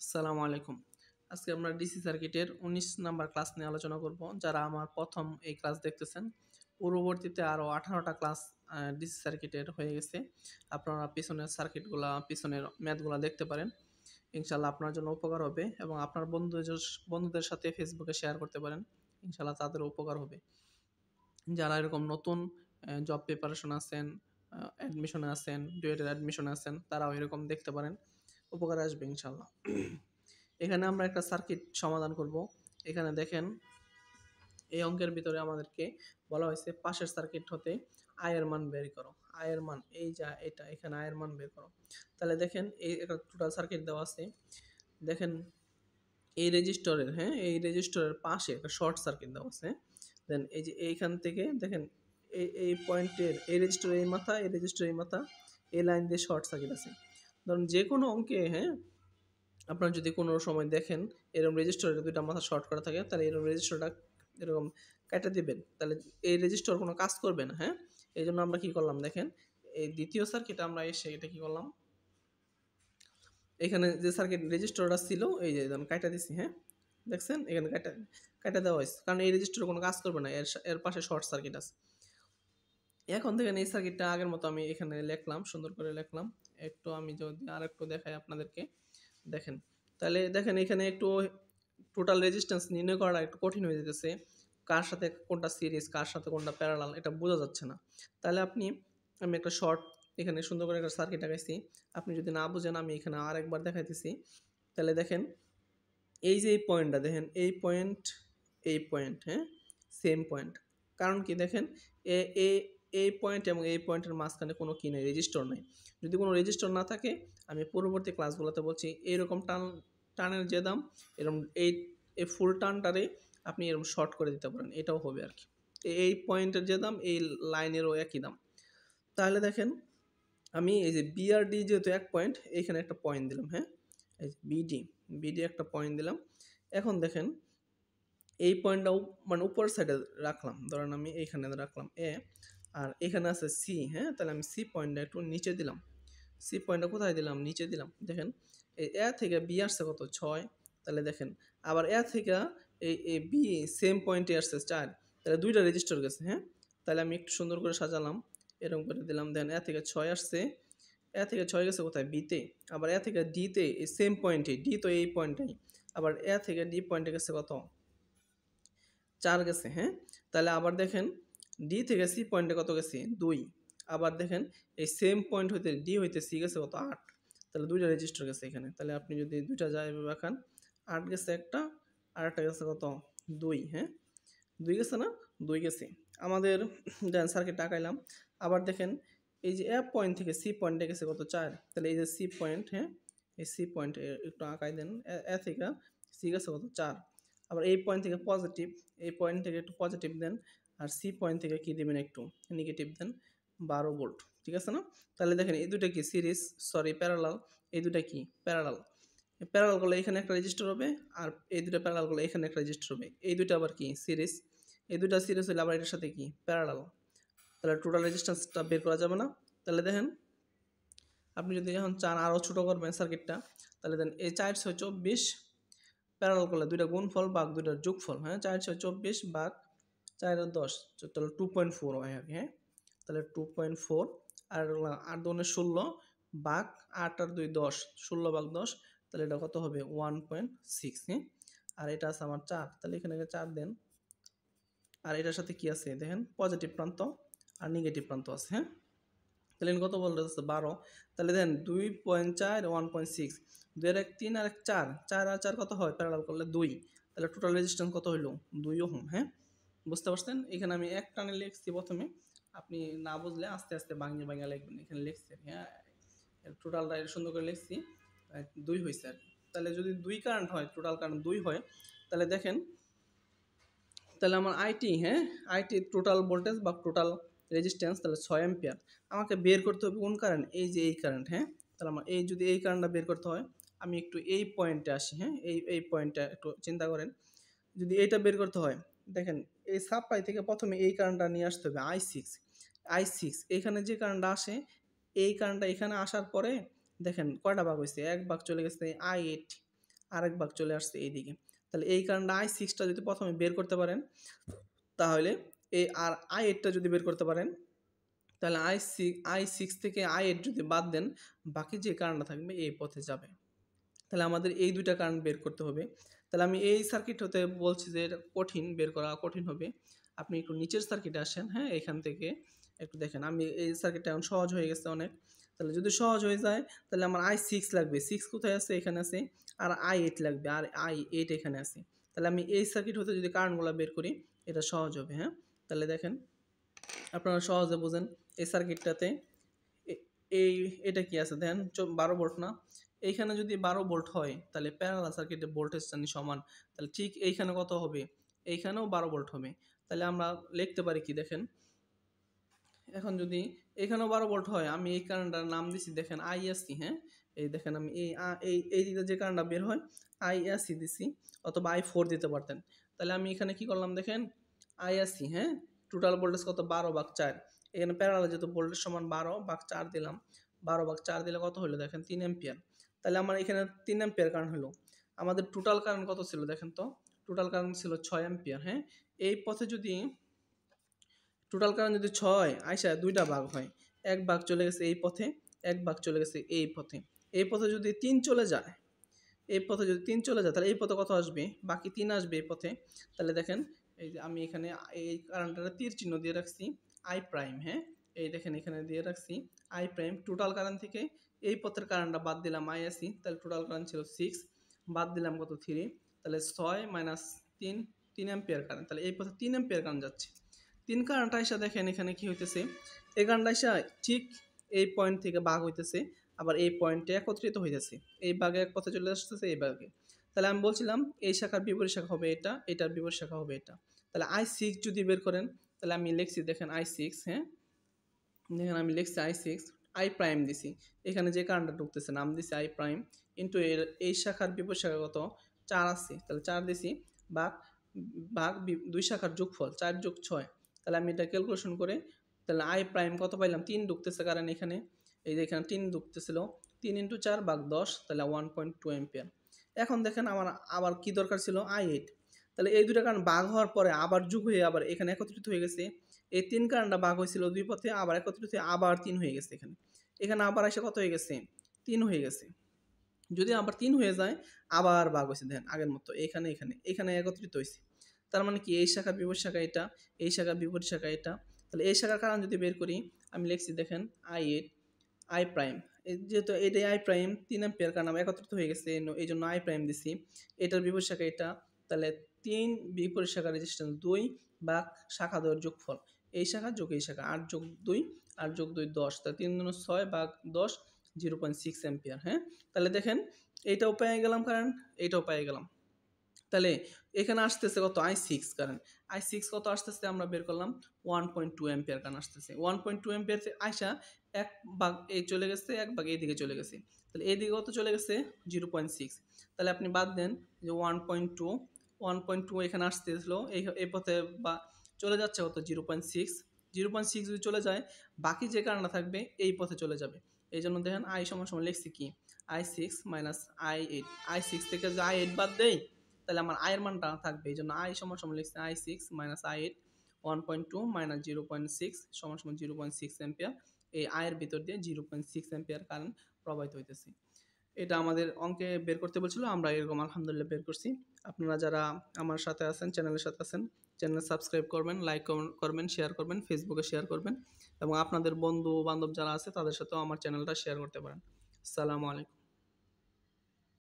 আসসালামু আলাইকুম। আজকে আমরা ডিসি সার্কিটের ১৯ নাম্বার ক্লাস নিয়ে আলোচনা করব। যারা আমার ১ম এই ক্লাস দেখতেছেন, পূর্ববর্তীতে আরও ১৮ টা ক্লাস ডিসি সার্কিটের হয়ে গেছে। আপনারা পিছনের সার্কিটগুলা, পিছনের ম্যাথগুলা দেখতে পারেন। ইনশাআল্লাহ আপনার জন্য উপকার হবে এবং আপনার বন্ধুদের সাথে ফেসবুকে শেয়ার করতে পারেন। ইনশাআল্লাহ তাদেরও উপকার হবে। যারা এরকম নতুন জব প্রিপারেশন আছেন, অ্যাডমিশনে আছেন, ডুয়েটের অ্যাডমিশনে আছেন, তারাও এরকম দেখতে পারেন। উপকারে আসবে ইনশাআল্লাহ। এখানে আমরা একটা সার্কিট সমাধান করব। এখানে দেখেন, এই অঙ্কের ভিতরে আমাদেরকে বলা হয়েছে পাশের সার্কিট হতে আয়ের মান বের করো। আয়ের মান এই যা এটা, এখানে আয়ের মান বের করো। তাহলে দেখেন এই একটা টোটাল সার্কিট দেওয়া আছে। দেখেন এই রেজিস্টরের, এই রেজিস্টরের পাশে একটা শর্ট সার্কিট দেওয়া আছে। দেন এই যে এইখান থেকে দেখেন এই পয়েন্টের এই রেজিস্টর এই মাথা, এই রেজিস্টর এই মাথা, এই লাইন দিয়ে শর্ট সার্কিট আছে। ধরুন যে কোনো অঙ্কে আপনারা যদি কোনো সময় দেখেন এরকম রেজিস্টরের দুইটা মাথা শর্ট করা থাকে, তাহলে এরকম রেজিস্টরটা এরকম কেটে দিবেন, তাহলে এই রেজিস্টর কোনো কাজ করবে না। এই জন্য আমরা কি করলাম দেখেন, এই দ্বিতীয় সার্কিটে আমরা এসে এটা কি করলাম, এখানে যে সার্কিট রেজিস্টরটা ছিল এই যে কাটা দিছি। দেখছেন এখানে কাটা দেওয়া হয়েছে, কারণ এই রেজিস্টর কোনো কাজ করবে না, এর পাশে শর্ট সার্কিট আছে। এখন দেখেন এই সার্কিটটা আগের মতো আমি এখানে লিখলাম, সুন্দর করে লিখলাম। একটু আমি যদি আরেকটু দেখাই আপনাদেরকে, দেখেন তাহলে দেখেন এখানে একটু টোটাল রেজিস্ট্যান্স নির্ণয় করাটা একটু কঠিন হয়ে যেতেছে। কার সাথে কোনটা সিরিজ, কার সাথে কোনটা প্যারালাল, এটা বোঝা যাচ্ছে না। তাহলে আমি একটা শর্ট এখানে সুন্দর করে একটা সার্কিট দেখাইছি। আপনি যদি না বুঝেন আমি এখানে আরেকবার দেখাইতেছি। তাহলে দেখেন এই যে এই পয়েন্টটা দেখেন, এই পয়েন্ট সেম পয়েন্ট। কারণ কি দেখেন, এ এ এই পয়েন্ট এবং এই পয়েন্টের মাঝখানে কোনো কি নেই, রেজিস্টর নেই। যদি কোনো রেজিস্টর না থাকে, আমি পূর্ববর্তী ক্লাসগুলোতে বলছি এইরকম টানের যে দাম, এরকম এই ফুল টানটারে আপনি এরকম শর্ট করে দিতে পারেন, এটাও হবে আর কি। এই পয়েন্টের যে দাম এই লাইনেরও একই দাম। তাহলে দেখেন আমি এই যে বি আর ডি যেহেতু এক পয়েন্ট, এইখানে একটা পয়েন্ট দিলাম। এই যে বিডি একটা পয়েন্ট দিলাম। এখন দেখেন এই পয়েন্টটাও মানে উপর সাইডে রাখলাম, ধরেন আমি এইখানে রাখলাম এ, আর এখানে আছে সি। তাহলে আমি সি পয়েন্টটা একটু নিচে দিলাম। সি পয়েন্টটা কোথায় দিলাম, নিচে দিলাম। দেখেন এই এ থেকে বি আসছে কত, 6। তাহলে দেখেন আবার এ থেকে এই বি সেম পয়েন্টে আসছে 4। তাহলে দুইটা রেজিস্টার গেছে। তাহলে আমি একটু সুন্দর করে সাজালাম, এরকম করে দিলাম। দেন এ থেকে 6 আসছে, এ থেকে 6 গেছে কোথায়, বিতে। আবার এ থেকে ডিতে এই সেম পয়েন্টে, ডি তো এই পয়েন্টটাই। আবার এ থেকে ডি পয়েন্টে গেছে কত, 4 গেছে। তাহলে আবার দেখেন ডি থেকে সি পয়েন্টে কত গেছে, 2। আবার দেখেন এই সেম পয়েন্ট হইতে ডি হইতে সি গেছে কত, 8। তাহলে দুইটা রেজিস্টার গেছে এখানে। তাহলে আপনি যদি দুইটা যায় রাখান, 8 গেছে একটা, আর একটা গেছে কত, 2। 2 গেছে না, 2 গেছে আমাদের। দেন সার্কিট টাকাইলাম। আবার দেখেন এই যে এ পয়েন্ট থেকে সি পয়েন্টে গেছে কত, 4। তাহলে এই যে সি পয়েন্ট, এই সি পয়েন্ট একটু আঁকাই দেন। এ থেকে সি গেছে কত, 4। আবার এই পয়েন্ট থেকে পজিটিভ, এই পয়েন্ট থেকে একটু পজিটিভ দেন। আর সি পয়েন্ট থেকে কি দিবেন, একটু নেগেটিভ দেন, 12 ভোল্ট। ঠিক আছে না? তাহলে দেখেন এই দুটা কি সিরিজ, সরি প্যারালাল। এই দুটা কি প্যারালাল। প্যারালাল করলে এখানে একটা রেজিস্টার হবে, আর এই দুটো প্যারালাল করলে এখানে একটা রেজিস্টার হবে। এই দুটো আবার কি সিরিজ। এই দুটা সিরিজ হলে আবার এটার সাথে কি প্যারালাল। তাহলে টোটাল রেজিস্ট্যান্সটা বের করা যাবে না। তাহলে দেখেন আপনি যদি এখন চান আরও ছোটো করবেন সার্কিটটা, তাহলে দেন এই 424 প্যারালাল করলে দুইটা গুণফল ভাগ দুইটার যোগফল। 424 ভাগ 4 আর 10, তাহলে 2.4 হয় আর কি। তাহলে 2.4, আর 8 × 2 = 16 ভাগ 8 আর 2 = 10, 16 ভাগ 10, তাহলে এটা কত হবে, 1.6। আর এটা আছে আমার 4, তাহলে এখানে 4 দেন। আর এটার সাথে কি আছে দেখেন, পজিটিভ প্রান্ত আর নেগেটিভ প্রান্ত আছে। তাহলে কত বলতেছে, 12। তাহলে দেখেন 2.4, 1.6, 2 আর 1 3 আর 1 4, 4 আর 4 কত হয় প্যারালাল করলে 2। তাহলে টোটাল রেজিস্ট্যান্স কত হইলো, 2 ওহম। বুঝতে পারছেন? এখানে আমি এক টানে লিখছি প্রথমে, আপনি না বুঝলে আস্তে আস্তে ভাঙিয়ে ভাঙিয়ে লিখবেন। এখানে লিখছি টোটালটা সুন্দর করে লিখছি, 2 হয়েছে আর কি। তাহলে যদি 2 কারেন্ট হয়, টোটাল কারেন্ট 2 হয়, তাহলে দেখেন তাহলে আমার আইটি টোটাল ভোল্টেজ বা টোটাল রেজিস্ট্যান্স তাহলে 6 অ্যাম্পিয়ার। আমাকে বের করতে হবে কোন কারেন্ট, এই যে এই কারেন্ট। তাহলে আমার যদি এই কারেন্টটা বের করতে হয়, আমি একটু এই পয়েন্টে আসি। এই পয়েন্টটা একটু চিন্তা করেন। যদি এইটা বের করতে হয়, দেখেন এই সাপ্লাই থেকে প্রথমে এই কারেন্টটা নিয়ে আসতে হবে, I6। এখানে যে কারেন্টটা আসে, এই কারেন্টটা এখানে আসার পরে দেখেন কয়টা ভাগ হয়েছে, এক ভাগ চলে গেছে I8। আরেক ভাগ চলে আসছে এইদিকে। তাহলে এই কারেন্টটা I6টা যদি প্রথমে বের করতে পারেন, তাহলে এই আর I8টা যদি বের করতে পারেন, তাহলে I6 থেকে I8 যদি বাদ দেন, বাকি যে কারেন্টটা থাকবে এই পথে যাবে। তাহলে আমাদের এই দুইটা কারেন্ট বের করতে হবে। তাহলে আমি এই সার্কিট হতে বলছি যে এটা কঠিন, বের করা কঠিন হবে। আপনি একটু নিচের সার্কিটে আসেন, হ্যাঁ? এখান থেকে একটু দেখেন, আমি এই সার্কিটটা এখন সহজ হয়ে গেছে অনেক। তাহলে যদি সহজ হয়ে যায়, তাহলে আমার I6 লাগবে। 6 কোথায় আছে? এখানে আছে। আর I8 লাগবে। আর I8 এখানে আছে। তাহলে আমি এই সার্কিট হতে যদি কারেন্টগুলো বের করি, এটা সহজ হবে, হ্যাঁ? তাহলে দেখেন, আপনারা সহজে বোঝেন এই সার্কিটটাতে এ- এই এটা কি আছে দেখেন, 12 ভোল্ট না? এইখানে যদি 12 ভোল্ট হয়, তাহলে প্যারালাল সার্কিটে ভোল্টেজ জানি সমান। তাহলে ঠিক এইখানে কত হবে? এইখানেও 12 ভোল্ট হবে। তাহলে আমরা লিখতে পারি কি দেখেন, এখন যদি এখানেও 12 ভোল্ট হয়, আমি এই কারেন্টটার নাম দিছি দেখেন আইএসসি, হ্যাঁ? এই দেখেন আমি এই দিকে যে কারেন্টটা বের হয় আইএসসি দিছি, অথবা I4 দিতে পারতেন। তাহলে আমি এখানে কি করলাম দেখেন, আইএসসি, হ্যাঁ? টোটাল ভোল্টেজ কত? 12/4। এখানে প্যারালাল যেহেতু ভোল্টেজ সমান 12/4 দিলাম। 12/4 দিলে কত হলো দেখেন, 3 অ্যাম্পিয়ার। তাহলে আমার এখানে 3 অ্যাম্পিয়ার কারেন্ট হলো। আমাদের টোটাল কারেন্ট কত ছিল দেখেন তো? টোটাল কারেন্ট ছিল 6 অ্যাম্পিয়ার, হ্যাঁ? এই পথে যদি টোটাল কারেন্ট যদি 6 আইসা দুইটা ভাগ হয়, এক ভাগ চলে গেছে এই পথে, এক ভাগ চলে গেছে এই পথে। এই পথে যদি 3 চলে যায়, এই পথে যদি 3 চলে যায়, তাহলে এই পথে কত আসবে? বাকি 3 আসবে এই পথে। তাহলে দেখেন, এই যে আমি এখানে এই কারেন্টটা তীর চিহ্ন দিয়ে রাখছি I প্রাইম, হ্যাঁ? এই দেখেন এখানে দিয়ে রাখছি I প্রাইম। টোটাল কারেন্ট থেকে এই পথের কারেন্টটা বাদ দিলাম ISC, তাহলে টোটাল কারেন্ট ছিল 6, বাদ দিলাম কত? 3। তাহলে 6 মাইনাস 3, 3 অ্যাম্পিয়ার কারেন্ট। তাহলে এই পথে 3 অ্যাম্পিয়ার কারেন্ট যাচ্ছে। 3 কারেন্ট আইসা দেখেন এখানে কি হইতেছে, এই কারেন্ট আইসা ঠিক এই পয়েন্ট থেকে ভাগ হইতেছে, আবার এই পয়েন্টে একত্রিত হইতেছে। এই ভাগে এক পথে চলে আসতেছে এই ভাগে। তাহলে আমি বলছিলাম এই শাখার বিপরীত শাখা হবে এটা, এটার বিপরীত শাখা হবে এটা। তাহলে I6 যদি বের করেন, তাহলে আমি লিখছি দেখেন I6, হ্যাঁ? দেখেন আমি লিখছি I6, I প্রাইম দিছি। এখানে যে কারেন্টটা ঢুকতেছে নাম দিছি I প্রাইম, কিন্তু এর এই শাখার বিপরীত শাখা কত? 4 আছে। তাহলে 4 দিছি, ভাগ ভাগ দুই শাখার যোগফল 4 যোগ 6। তাহলে আমি এটা ক্যালকুলেশন করে, তাহলে I প্রাইম কত পাইলাম? 3 ঢুকতেছে, কারণ এখানে এই যে এখানে 3 ঢুকতেছিল। 3 × 4 ভাগ 10, তাহলে 1.2 অ্যাম্পিয়ার। এখন দেখেন আমার আবার কি দরকার ছিল? I8। তাহলে এই দুইটা কারণ ভাগ হওয়ার পরে আবার যোগ হয়ে আবার এখানে একত্রিত হয়ে গেছে। এই 3 কারেন্টটা ভাগ হয়েছিল দুই পথে, আবার একত্রিত হয়ে আবার 3 হয়ে গেছে এখানে। এখানে আবার এসে কত হয়ে গেছে? 3 হয়ে গেছে। যদি আবার 3 হয়ে যায়, আবার ভাগ হইছে দেখেন আগের মতো। এখানে একত্রিত হইছে। তার মানে কি এই শাখার বিপরীত শাখা এটা, এই শাখার বিপরীত শাখা এটা। তাহলে এই শাখার কারণ যদি বের করি, আমি লিখছি দেখেন I8, I প্রাইম। যেহেতু এটাই I প্রাইম, 3 অ্যাম্পিয়ার কারণ আমার একত্রিত হয়ে গেছে, এই জন্য I প্রাইম দিছি। এটার বিপরীত শাখা এটা। তাহলে 3 বিপরীত শাখা রেজিস্ট্যান্স 2 ভাগ শাখা দ্বয়ের যোগফল। এই শাখা যোগ এই শাখা 8 যোগ 2, 8 যোগ 2 10। তাহলে 3 × 6 ভাগ 10, 0.6 অ্যাম্পিয়ার, হ্যাঁ? তাহলে দেখেন এইটাও পেয়ে গেলাম কারেন্ট, এইটাও পেয়ে গেলাম। তাহলে এখানে আসতেছে কত? I6 current. I6 কত আসতেছে? আমরা বের করলাম 1.2 অ্যাম্পিয়ার কারেন্ট আসতেছে। 1.2 অ্যাম্পিয়ার আইসা এক ভাগ এই চলে গেছে, এক ভাগ এইদিকে চলে গেছে। তাহলে এইদিকে কত চলে গেছে? 0.6। তাহলে আপনি বাদ দেন যে 1.2, 1.2 এখানে আসতেছিল, এই পথে বা চলে যাচ্ছে কত? 0.6। 0.6 যদি চলে যায়, বাকি যে কারেন্টটা থাকবে এই পথে চলে যাবে। এই জন্য দেখেন I সমান সমান লিখছি কি? I6 minus I8। I6 থেকে যদি I8 বাদ দেই, তাহলে আমার I এর মানটা থাকবে। এই জন্য I সমান সমান লিখছি I6 মাইনাস I8, 1.2 মাইনাস 0.6 সমান সমান 0.6 অ্যাম্পিয়ার। এই I এর ভিতর দিয়ে 0.6 অ্যাম্পিয়ার কারেন্ট প্রবাহিত হইতেছে। এটা আমাদের অঙ্কে বের করতে বলছিল, আমরা এরকম আলহামদুলিল্লাহ বের করছি। আপনারা যারা আমার সাথে আছেন, চ্যানেলের সাথে আছেন, চ্যানেল সাবস্ক্রাইব করবেন, লাইক করবেন, শেয়ার করবেন, ফেসবুকে শেয়ার করবেন, এবং আপনাদের বন্ধু বান্ধব যারা আছে তাদের সাথেও আমার চ্যানেলটা শেয়ার করতে পারেন। আসসালামু আলাইকুম।